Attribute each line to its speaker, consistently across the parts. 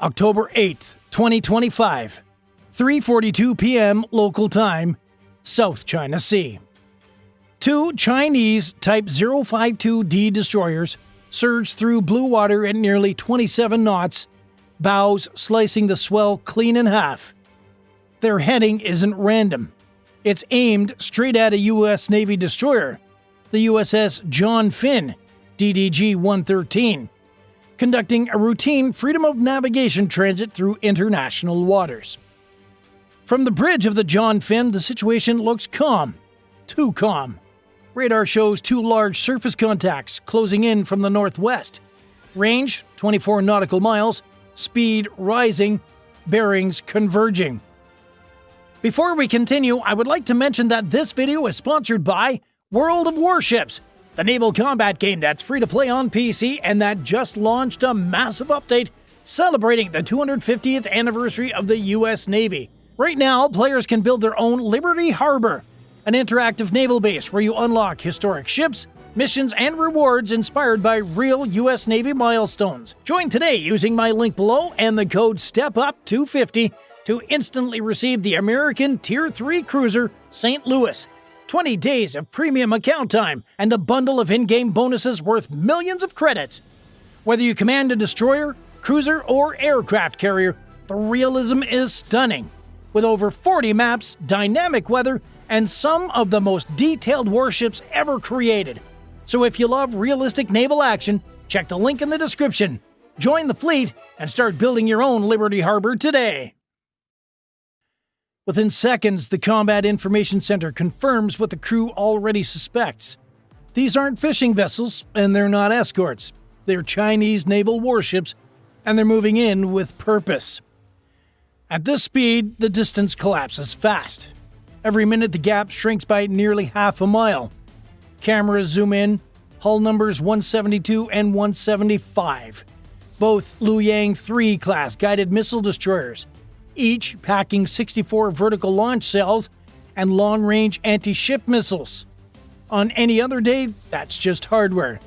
Speaker 1: October 8th, 2025, 3:42 p.m. local time, South China Sea. Two Chinese Type 052D destroyers surged through blue water at nearly 27 knots, bows slicing the swell clean in half. Their heading isn't random. It's aimed straight at a U.S. Navy destroyer, the USS John Finn, DDG-113, conducting a routine freedom of navigation transit through international waters. From the bridge of the John Finn, the situation looks calm. Too calm. Radar shows two large surface contacts closing in from the northwest. Range, 24 nautical miles. Speed, rising. Bearings, converging. Before we continue, I would like to mention that this video is sponsored by World of Warships, the naval combat game that's free to play on PC and that just launched a massive update celebrating the 250th anniversary of the US Navy. Right now, players can build their own Liberty Harbor, an interactive naval base where you unlock historic ships, missions, and rewards inspired by real US Navy milestones. Join today using my link below and the code STEPUP250 to instantly receive the American Tier 3 cruiser St. Louis, 20 days of premium account time, and a bundle of in-game bonuses worth millions of credits. Whether you command a destroyer, cruiser, or aircraft carrier, the realism is stunning. With over 40 maps, dynamic weather, and some of the most detailed warships ever created. So if you love realistic naval action, check the link in the description. Join the fleet and start building your own Liberty Harbor today. Within seconds, the Combat Information Center confirms what the crew already suspects. These aren't fishing vessels, and they're not escorts. They're Chinese naval warships, and they're moving in with purpose. At this speed, the distance collapses fast. Every minute, the gap shrinks by nearly half a mile. Cameras zoom in, hull numbers 172 and 175. Both Luoyang 3 class guided missile destroyers, each packing 64 vertical launch cells and long-range anti-ship missiles. On any other day, that's just hardware.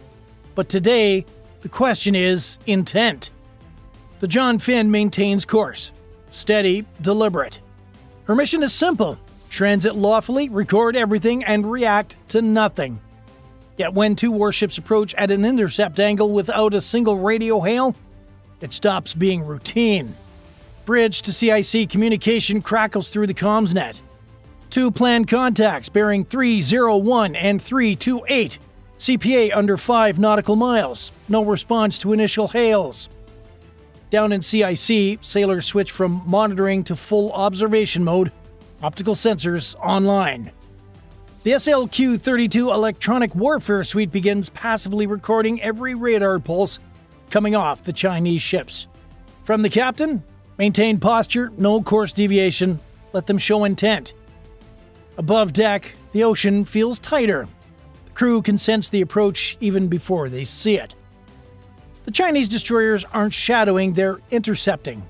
Speaker 1: But today, the question is intent. The John Finn maintains course. Steady, deliberate. Her mission is simple: transit lawfully, record everything, and react to nothing. Yet when two warships approach at an intercept angle without a single radio hail, it stops being routine. Bridge to CIC communication crackles through the comms net. Two planned contacts bearing 301 and 328. CPA under 5 nautical miles. No response to initial hails. Down in CIC, sailors switch from monitoring to full observation mode. Optical sensors online. The SLQ-32 electronic warfare suite begins passively recording every radar pulse coming off the Chinese ships. From the captain, maintain posture, no course deviation, let them show intent. Above deck, the ocean feels tighter. The crew can sense the approach even before they see it. The Chinese destroyers aren't shadowing, they're intercepting.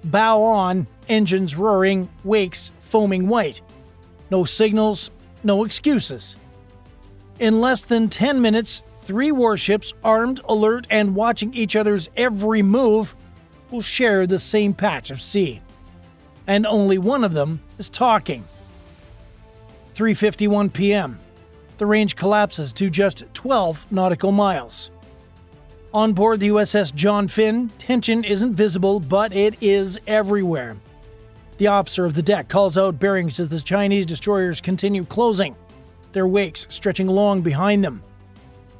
Speaker 1: Bow on, engines roaring, wakes foaming white. No signals, no excuses. In less than 10 minutes, 3 warships, armed, alert, and watching each other's every move, will share the same patch of sea. And only one of them is talking. 3:51 p.m. The range collapses to just 12 nautical miles. On board the USS John Finn, tension isn't visible, but it is everywhere. The officer of the deck calls out bearings as the Chinese destroyers continue closing, their wakes stretching long behind them.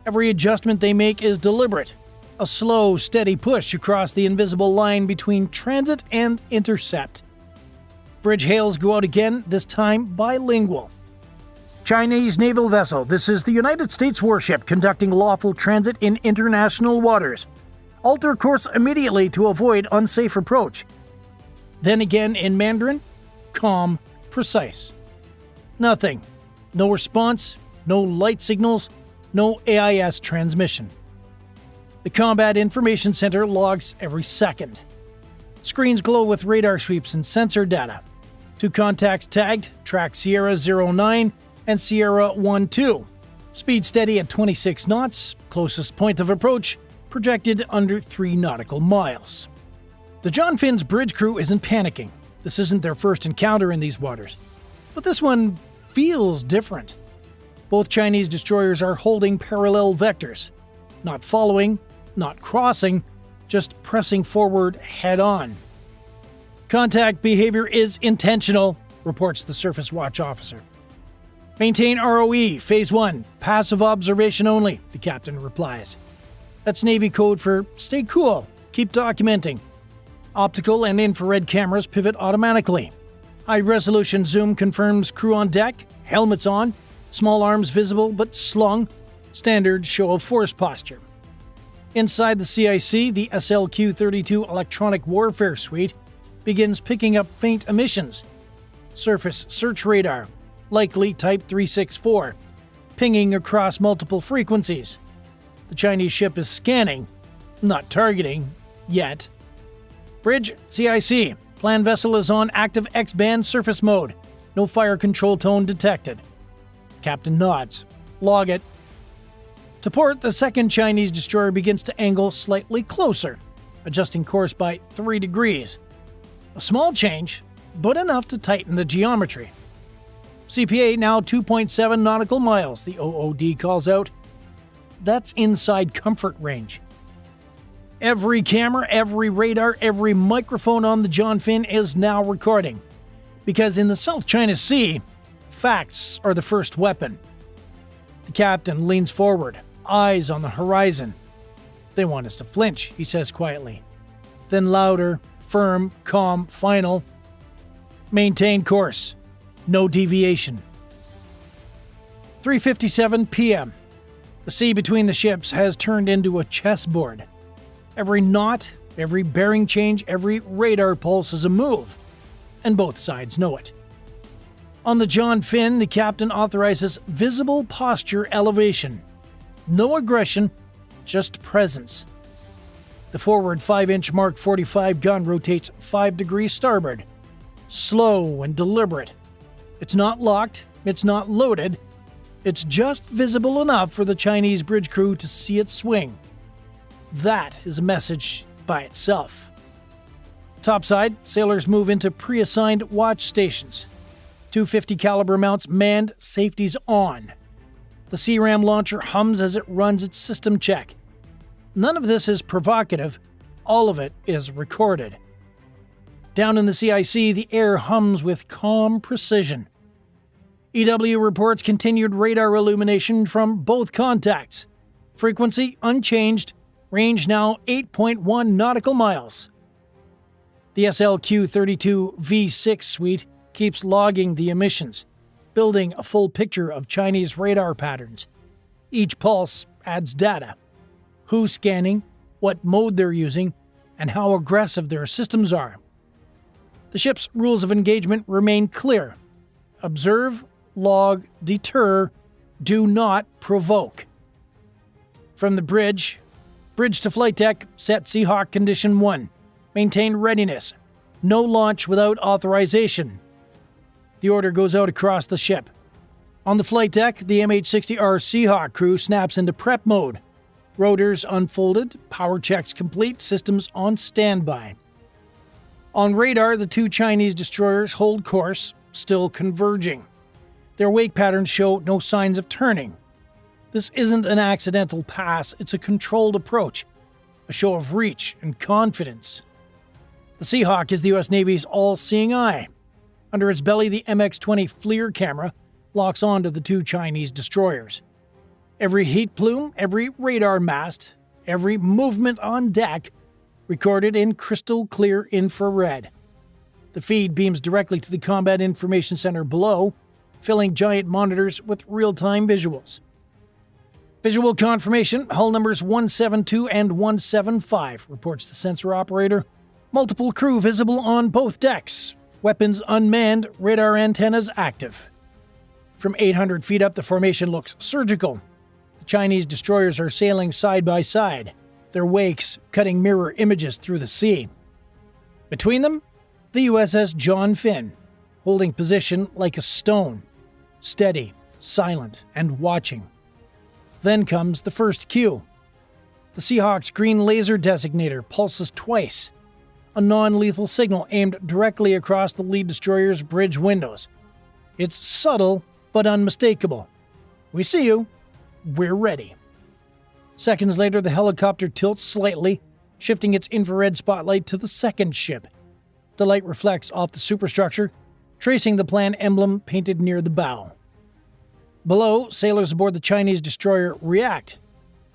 Speaker 1: Every adjustment they make is deliberate. A slow, steady push across the invisible line between transit and intercept. Bridge hails go out again, this time bilingual. Chinese naval vessel, this is the United States warship conducting lawful transit in international waters. Alter course immediately to avoid unsafe approach. Then again in Mandarin, calm, precise. Nothing. No response, no light signals, no AIS transmission. The Combat Information Center logs every second. Screens glow with radar sweeps and sensor data. 2 contacts tagged, track Sierra 09 and Sierra 12. Speed steady at 26 knots, closest point of approach projected under 3 nautical miles. The John Finn's bridge crew isn't panicking. This isn't their first encounter in these waters. But this one feels different. Both Chinese destroyers are holding parallel vectors. Not following, not crossing, just pressing forward head-on. Contact behavior is intentional, reports the Surface Watch officer. Maintain ROE, Phase 1, passive observation only, the captain replies. That's Navy code for stay cool, keep documenting. Optical and infrared cameras pivot automatically. High-resolution zoom confirms crew on deck, helmets on, small arms visible but slung, standard show of force posture. Inside the CIC, the SLQ-32 electronic warfare suite begins picking up faint emissions. Surface search radar, likely Type 364, pinging across multiple frequencies. The Chinese ship is scanning, not targeting, yet. Bridge, CIC. Planned vessel is on active X-band surface mode. No fire control tone detected. Captain nods. Log it. To port, the second Chinese destroyer begins to angle slightly closer, adjusting course by 3 degrees. A small change, but enough to tighten the geometry. CPA now 2.7 nautical miles, the OOD calls out. That's inside comfort range. Every camera, every radar, every microphone on the John Finn is now recording. Because in the South China Sea, facts are the first weapon. The captain leans forward, eyes on the horizon. They want us to flinch, he says quietly. Then louder, firm, calm, final. Maintain course. No deviation. 3:57 p.m. The sea between the ships has turned into a chessboard. Every knot, every bearing change, every radar pulse is a move, and both sides know it. On the John Finn, the captain authorizes visible posture elevation. No aggression, just presence. The forward 5-inch Mark 45 gun rotates 5 degrees starboard. Slow and deliberate. It's not locked, it's not loaded. It's just visible enough for the Chinese bridge crew to see it swing. That is a message by itself. Topside, sailors move into pre-assigned watch stations. 250 caliber mounts manned, safety's on. The CRAM launcher hums as it runs its system check. None of this is provocative, all of it is recorded. Down in the CIC, the air hums with calm precision. EW reports continued radar illumination from both contacts. Frequency unchanged, range now 8.1 nautical miles. The SLQ-32 V6 suite keeps logging the emissions, building a full picture of Chinese radar patterns. Each pulse adds data. Who's scanning, what mode they're using, and how aggressive their systems are. The ship's rules of engagement remain clear. Observe, log, deter, do not provoke. From the bridge to flight deck, set Seahawk Condition 1. Maintain readiness. No launch without authorization. The order goes out across the ship. On the flight deck, the MH-60R Seahawk crew snaps into prep mode. Rotors unfolded, power checks complete, systems on standby. On radar, the two Chinese destroyers hold course, still converging. Their wake patterns show no signs of turning. This isn't an accidental pass, it's a controlled approach, a show of reach and confidence. The Seahawk is the U.S. Navy's all-seeing eye. Under its belly, the MX-20 FLIR camera locks onto the two Chinese destroyers. Every heat plume, every radar mast, every movement on deck recorded in crystal clear infrared. The feed beams directly to the Combat Information Center below, filling giant monitors with real-time visuals. Visual confirmation, hull numbers 172 and 175, reports the sensor operator. Multiple crew visible on both decks. Weapons unmanned, radar antennas active. From 800 feet up, the formation looks surgical. The Chinese destroyers are sailing side by side, their wakes cutting mirror images through the sea. Between them, the USS John Finn, holding position like a stone, steady, silent, and watching. Then comes the first cue. The Seahawk's green laser designator pulses twice. a non-lethal signal aimed directly across the lead destroyer's bridge windows. It's subtle, but unmistakable. We see you. We're ready. Seconds later, the helicopter tilts slightly, shifting its infrared spotlight to the second ship. The light reflects off the superstructure, tracing the plan emblem painted near the bow. Below, sailors aboard the Chinese destroyer react.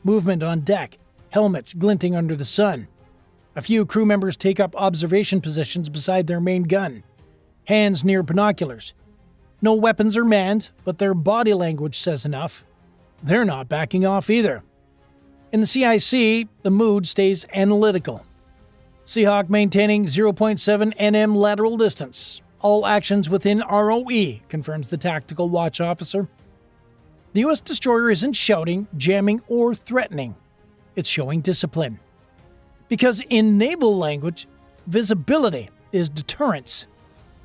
Speaker 1: Movement on deck, helmets glinting under the sun. A few crew members take up observation positions beside their main gun, hands near binoculars. No weapons are manned, but their body language says enough. They're not backing off either. In the CIC, the mood stays analytical. Seahawk maintaining 0.7 nm lateral distance. All actions within ROE, confirms the tactical watch officer. The U.S. destroyer isn't shouting, jamming, or threatening. It's showing discipline. Because in naval language, visibility is deterrence.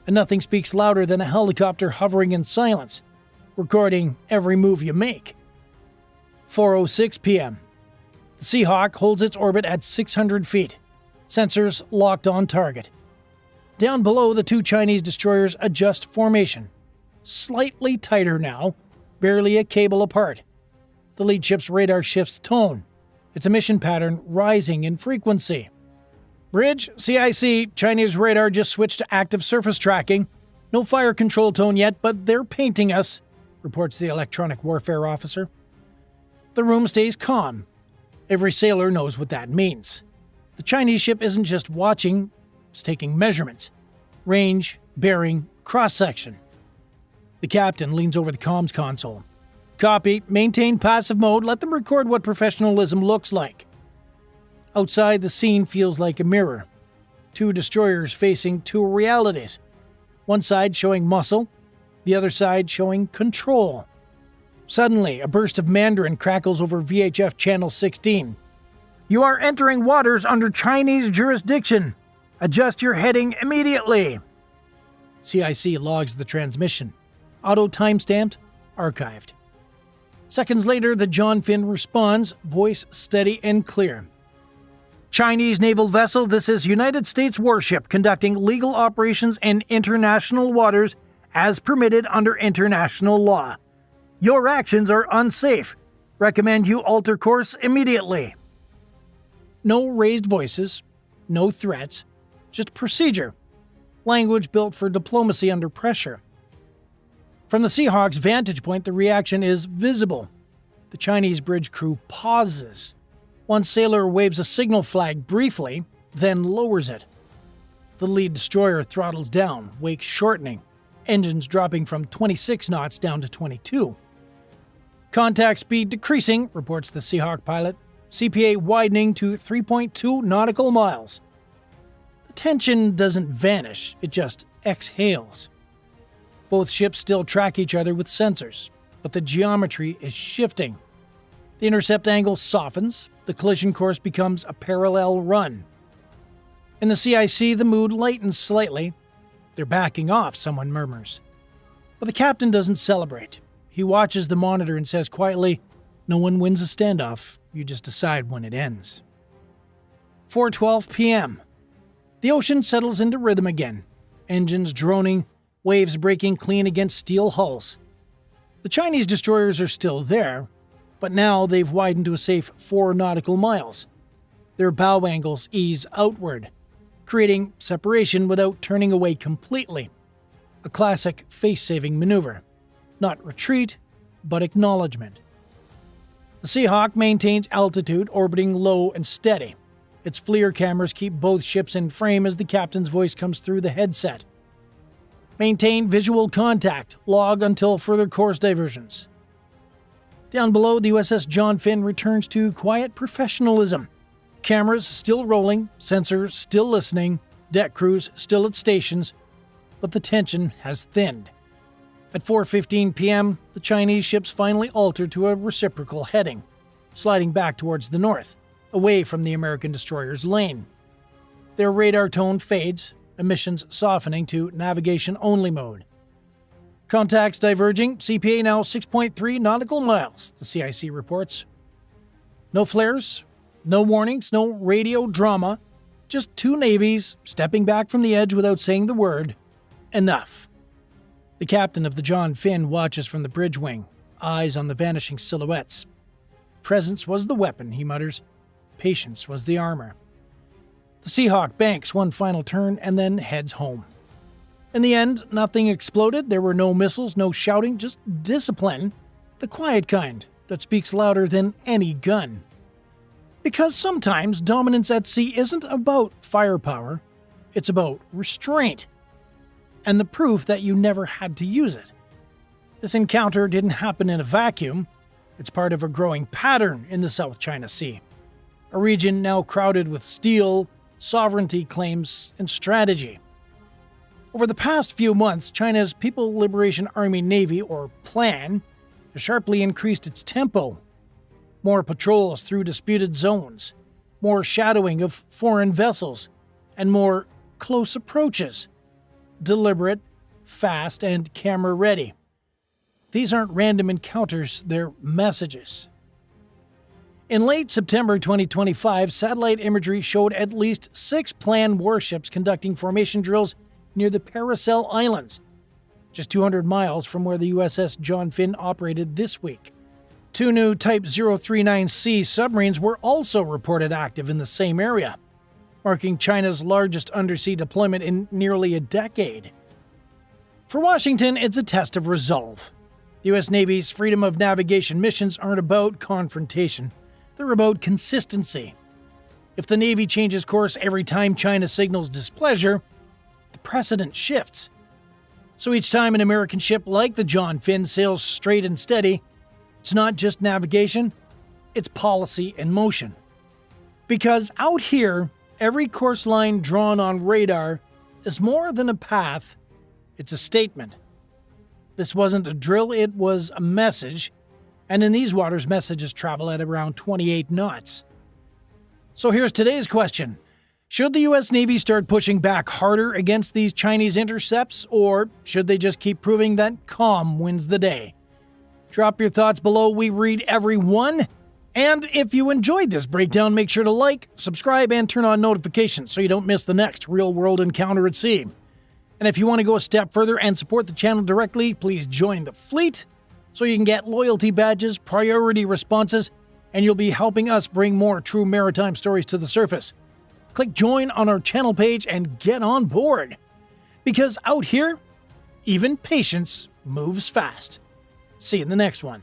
Speaker 1: And nothing speaks louder than a helicopter hovering in silence, recording every move you make. 4:06 p.m. The Seahawk holds its orbit at 600 feet. Sensors locked on target. Down below, the two Chinese destroyers adjust formation. Slightly tighter now, barely a cable apart. The lead ship's radar shifts tone, its emission pattern rising in frequency. Bridge, CIC, Chinese radar just switched to active surface tracking. No fire control tone yet, but they're painting us, reports the electronic warfare officer. The room stays calm. Every sailor knows what that means. The Chinese ship isn't just watching, it's taking measurements. Range, bearing, cross-section. The captain leans over the comms console. Copy, maintain passive mode, let them record what professionalism looks like. Outside, the scene feels like a mirror. Two destroyers facing two realities. One side showing muscle, the other side showing control. Suddenly, a burst of Mandarin crackles over VHF Channel 16. You are entering waters under Chinese jurisdiction. Adjust your heading immediately. CIC logs the transmission. Auto timestamped, archived. Seconds later, the John Finn responds, voice steady and clear. Chinese naval vessel, this is United States warship conducting legal operations in international waters as permitted under international law. Your actions are unsafe. Recommend you alter course immediately. No raised voices, no threats, just procedure. Language built for diplomacy under pressure. From the Seahawk's vantage point, the reaction is visible. The Chinese bridge crew pauses. One sailor waves a signal flag briefly, then lowers it. The lead destroyer throttles down, wake shortening, engines dropping from 26 knots down to 22. Contact speed decreasing, reports the Seahawk pilot. CPA widening to 3.2 nautical miles. The tension doesn't vanish, it just exhales. Both ships still track each other with sensors, but the geometry is shifting. The intercept angle softens, the collision course becomes a parallel run. In the CIC, the mood lightens slightly. They're backing off, someone murmurs. But the captain doesn't celebrate. He watches the monitor and says quietly, no one wins a standoff, you just decide when it ends. 4:12 p.m. The ocean settles into rhythm again. Engines droning, waves breaking clean against steel hulls. The Chinese destroyers are still there, but now they've widened to a safe 4 nautical miles. Their bow angles ease outward, creating separation without turning away completely. A classic face-saving maneuver. Not retreat, but acknowledgement. The Seahawk maintains altitude, orbiting low and steady. Its FLIR cameras keep both ships in frame as the captain's voice comes through the headset. Maintain visual contact. Log until further course diversions. Down below, the USS John Finn returns to quiet professionalism. Cameras still rolling, sensors still listening, deck crews still at stations, but the tension has thinned. At 4:15 p.m., the Chinese ships finally alter to a reciprocal heading, sliding back towards the north, away from the American destroyer's lane. Their radar tone fades, emissions softening to navigation-only mode. Contacts diverging, CPA now 6.3 nautical miles, the CIC reports. No flares, no warnings, no radio drama, Just two navies stepping back from the edge without saying the word, enough. The captain of the John Finn watches from the bridge wing, eyes on the vanishing silhouettes. Presence was the weapon, he mutters. Patience was the armor. The Seahawk banks one final turn and then heads home. In the end, nothing exploded. There were no missiles, no shouting, just discipline. The quiet kind that speaks louder than any gun. Because sometimes dominance at sea isn't about firepower, it's about restraint. And the proof that you never had to use it. This encounter didn't happen in a vacuum. It's part of a growing pattern in the South China Sea. A region now crowded with steel, sovereignty claims, and strategy. Over the past few months, China's People Liberation Army Navy, or PLAN, has sharply increased its tempo. More patrols through disputed zones, more shadowing of foreign vessels, and more close approaches. Deliberate, fast, and camera-ready. These aren't random encounters, they're messages. In late September 2025, satellite imagery showed at least 6 planned warships conducting formation drills near the Paracel Islands, just 200 miles from where the USS John Finn operated this week. 2 new Type 039C submarines were also reported active in the same area, marking China's largest undersea deployment in nearly a decade. For Washington, it's a test of resolve. The U.S. Navy's freedom of navigation missions aren't about confrontation. They're about consistency. If the Navy changes course every time China signals displeasure, the precedent shifts. So each time an American ship like the John Finn sails straight and steady, it's not just navigation, it's policy in motion. Because out here, every course line drawn on radar is more than a path, it's a statement. This wasn't a drill, it was a message, and in these waters, messages travel at around 28 knots. So here's today's question. Should the U.S. Navy start pushing back harder against these Chinese intercepts, or should they just keep proving that calm wins the day? Drop your thoughts below, we read every one. And if you enjoyed this breakdown, make sure to like, subscribe, and turn on notifications so you don't miss the next real-world encounter at sea. And if you want to go a step further and support the channel directly, please join the fleet so you can get loyalty badges, priority responses, and you'll be helping us bring more true maritime stories to the surface. Click join on our channel page and get on board. Because out here, even patience moves fast. See you in the next one.